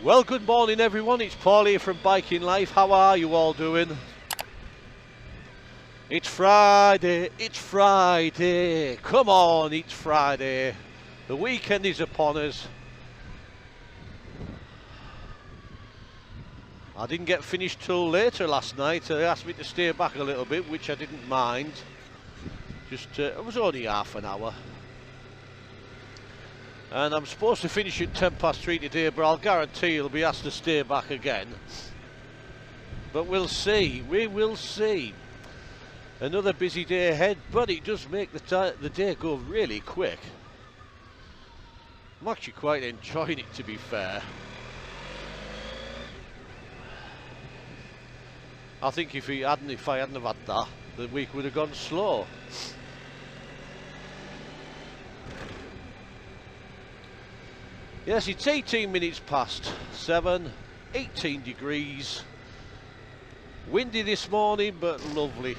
Well, good morning everyone, it's Paul here from Biking Life. How are you all doing? It's Friday, come on, it's Friday. The weekend is upon us. I didn't get finished till later last night. They asked me to stay back a little bit, which I didn't mind. It was only half an hour. And I'm supposed to finish at 3:10 today, but I'll guarantee you'll be asked to stay back again. But we'll see, we will see. Another busy day ahead, but it does make the day go really quick. I'm actually quite enjoying it, to be fair. I think if I hadn't have had that, the week would have gone slow. Yes, it's 18 minutes past 7, 18 degrees. Windy this morning, but lovely.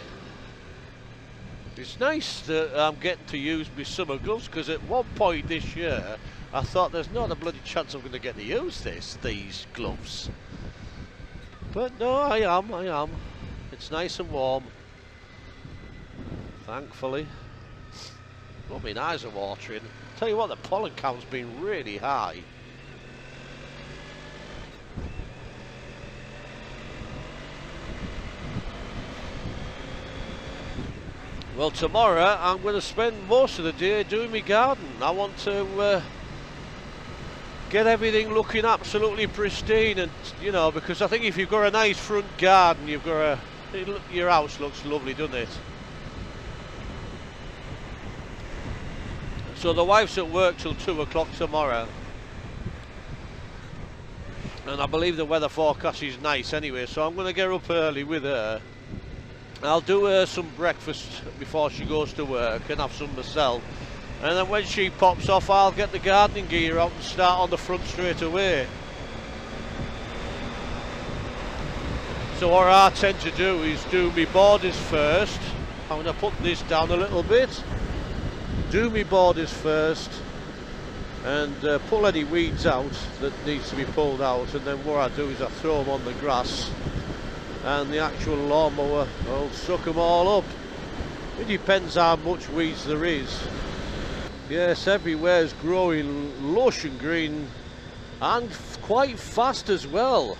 It's nice that I'm getting to use my summer gloves, because at one point this year, I thought there's not a bloody chance I'm going to get to use these gloves. But no, I am. It's nice and warm. Thankfully. Oh, my eyes are watering. Tell you what, the pollen count's been really high. Well, tomorrow I'm going to spend most of the day doing my garden. I want to get everything looking absolutely pristine, and you know, because I think if you've got a nice front garden, your house looks lovely, doesn't it? So the wife's at work till 2 o'clock tomorrow, and I believe the weather forecast is nice anyway, so I'm going to get up early with her. I'll do her some breakfast before she goes to work and have some myself, and then when she pops off, I'll get the gardening gear out and start on the front straight away. So what I tend to do is do my borders first. I'm going to put this down a little bit. Do my borders first and pull any weeds out that needs to be pulled out, and then what I do is I throw them on the grass, and the actual lawnmower will suck them all up. It depends how much weeds there is. Yes, everywhere is growing lush and green, and quite fast as well.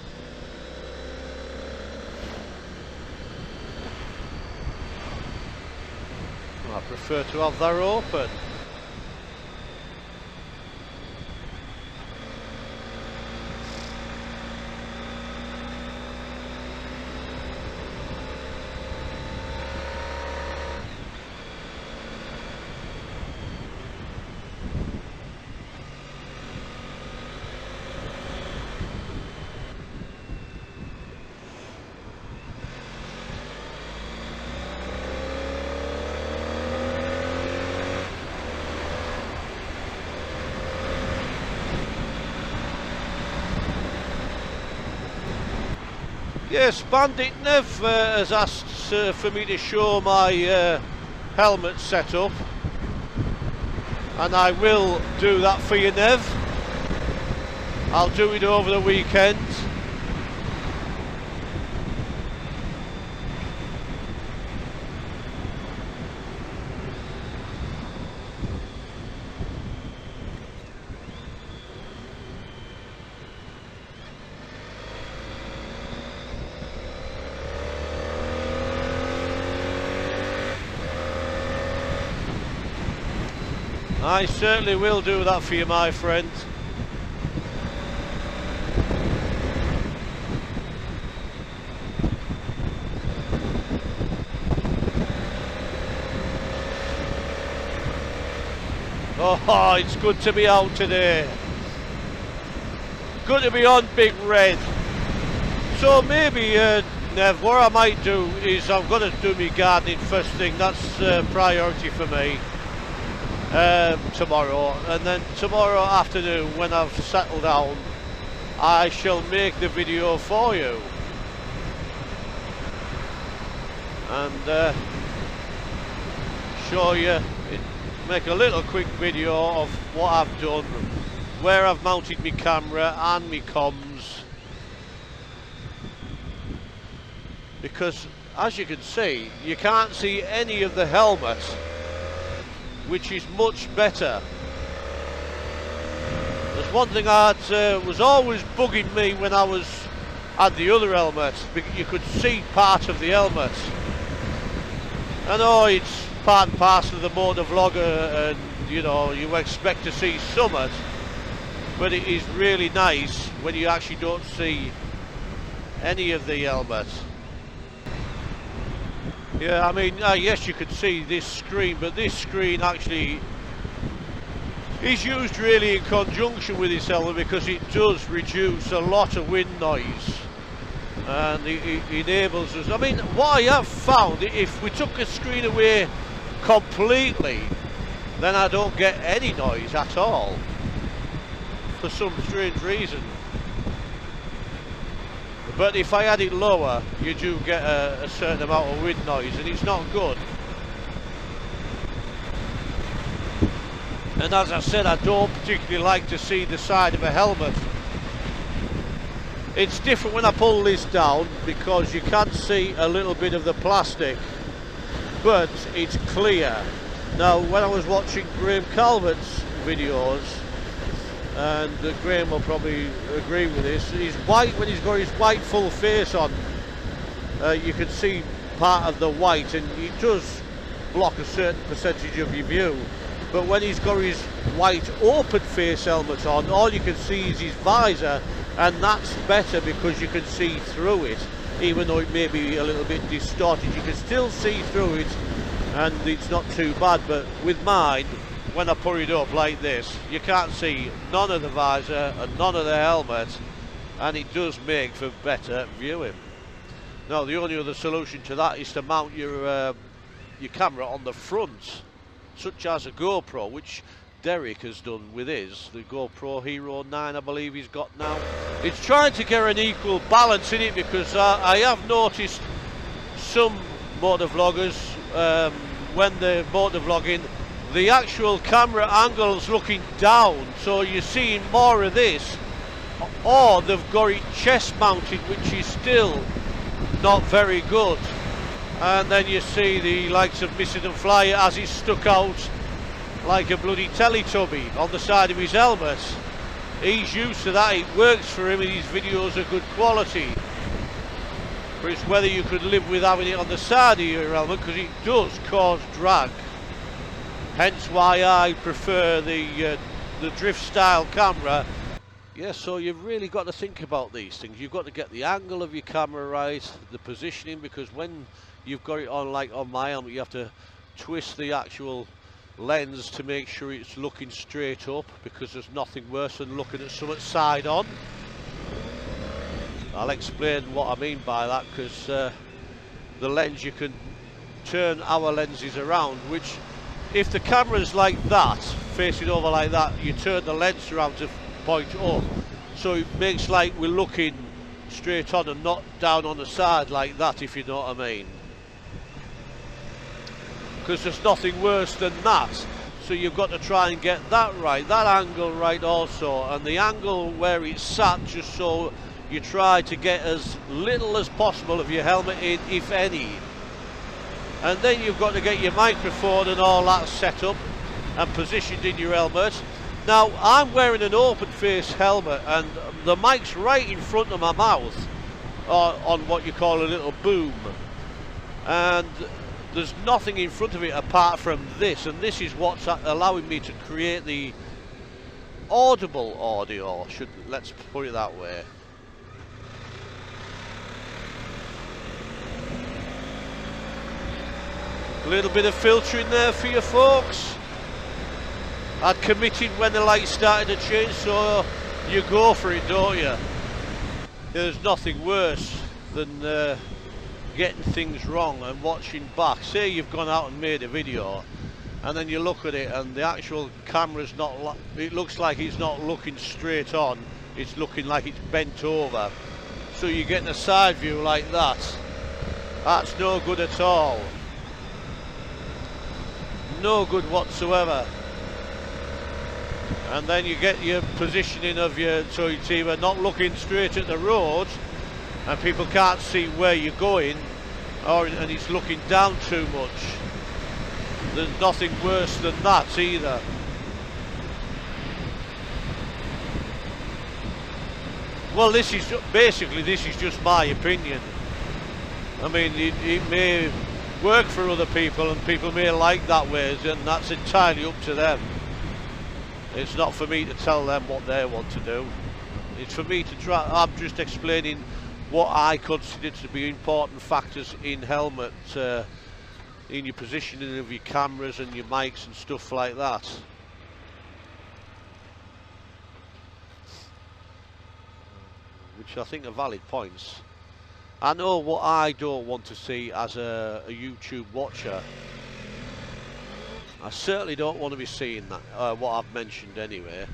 I prefer to have that open. Yes, Bandit Nev has asked for me to show my helmet setup, and I will do that for you, Nev. I'll do it over the weekend. I certainly will do that for you, my friend. Oh, it's good to be out today. Good to be on Big Red. So maybe, Nev, what I might do is I'm going to do my gardening first thing. That's priority for me. Tomorrow, and then tomorrow afternoon when I've settled down, I shall make the video for you and show you, make a little quick video of what I've done where I've mounted my camera and my comms, because as you can see, you can't see any of the helmet, which is much better. There's one thing that was always bugging me when I had the other helmet, because you could see part of the helmet. I know it's part and parcel of the motor vlogger, and you know, you expect to see summit, but it is really nice when you actually don't see any of the helmet. Yeah, I mean, yes, you could see this screen, but this screen actually is used really in conjunction with this helmet, because it does reduce a lot of wind noise, and it enables us. I mean, what I have found, if we took the screen away completely, then I don't get any noise at all, for some strange reason. But if I had it lower, you do get a certain amount of wind noise, and it's not good. And as I said, I don't particularly like to see the side of a helmet. It's different when I pull this down, because you can see a little bit of the plastic, but it's clear. Now, when I was watching Graham Calvert's videos, and Graham will probably agree with this, he's white, when he's got his white full face on, you can see part of the white, and it does block a certain percentage of your view. But when he's got his white open face helmet on, all you can see is his visor, and that's better because you can see through it. Even though it may be a little bit distorted, you can still see through it, and it's not too bad. But with mine, when I put it up like this, you can't see none of the visor and none of the helmet, and it does make for better viewing. Now, the only other solution to that is to mount your camera on the front, such as a GoPro, which Derek has done with his, the GoPro Hero 9, I believe he's got now. It's trying to get an equal balance in it, because I have noticed some motor vloggers, when they're motor vlogging, the actual camera angle's looking down, so you're seeing more of this, or they've got it chest mounted, which is still not very good. And then you see the likes of Missing and Flyer as he's stuck out like a bloody Teletubby on the side of his helmet. He's used to that, it works for him, and his videos are good quality. But it's whether you could live with having it on the side of your helmet, because it does cause drag. Hence why I prefer the drift style camera. Yeah, so you've really got to think about these things. You've got to get the angle of your camera right, the positioning, because when you've got it on, like on my helmet, you have to twist the actual lens to make sure it's looking straight up, because there's nothing worse than looking at something side on. I'll explain what I mean by that, because the lens, you can turn our lenses around, which if the camera's like that, facing over like that, you turn the lens around to point up, so it makes like we're looking straight on and not down on the side like that, if you know what I mean. Because there's nothing worse than that, so you've got to try and get that right, that angle right also, and the angle where it's sat, just so you try to get as little as possible of your helmet in, if any. And then you've got to get your microphone and all that set up and positioned in your helmet. Now, I'm wearing an open face helmet, and the mic's right in front of my mouth, on what you call a little boom, and there's nothing in front of it apart from this, and this is what's allowing me to create the audible audio, let's put it that way. A little bit of filtering there for you folks. I'd committed when the lights started to change, so you go for it, don't you? There's nothing worse than getting things wrong and watching back. Say you've gone out and made a video, and then you look at it and the actual camera's not, it looks like it's not looking straight on, it's looking like it's bent over. So you're getting a side view like that. That's no good at all. No good whatsoever. and then you get your positioning of your, so it's either not looking straight at the road and people can't see where you're going, or and it's looking down too much. There's nothing worse than that either. Well, this is basically, this is just my opinion. I mean, it may work for other people and people may like that way, and that's entirely up to them. It's not for me to tell them what they want to do. It's for me to try, I'm just explaining what I consider to be important factors in helmet, in your positioning of your cameras and your mics and stuff like that. Which I think are valid points. I know what I don't want to see as a YouTube watcher. I certainly don't want to be seeing that, what I've mentioned anyway.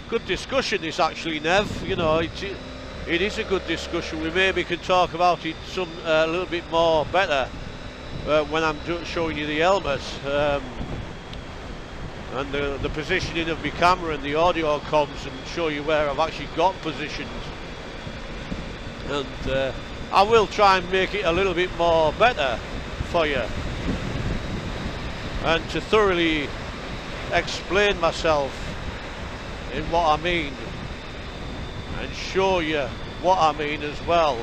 Good discussion this actually, Nev. You know, it is a good discussion. We maybe can talk about it a little bit more better when I'm showing you the helmet. And the positioning of my camera and the audio comms, and show you where I've actually got positioned. And I will try and make it a little bit more better for you, and to thoroughly explain myself in what I mean, and show you what I mean as well.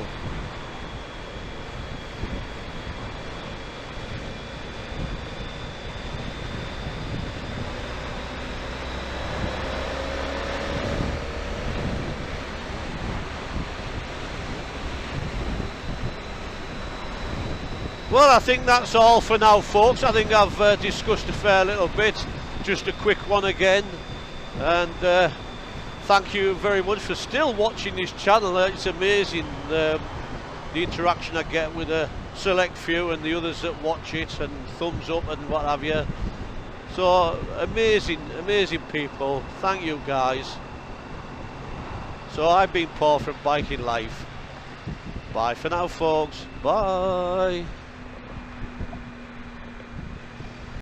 Well, I think that's all for now, folks. I think I've discussed a fair little bit. Just a quick one again. And thank you very much for still watching this channel. It's amazing the interaction I get with a select few and the others that watch it, and thumbs up and what have you. So amazing, amazing people. Thank you guys. So I've been Paul from Biking Life. Bye for now, folks. Bye.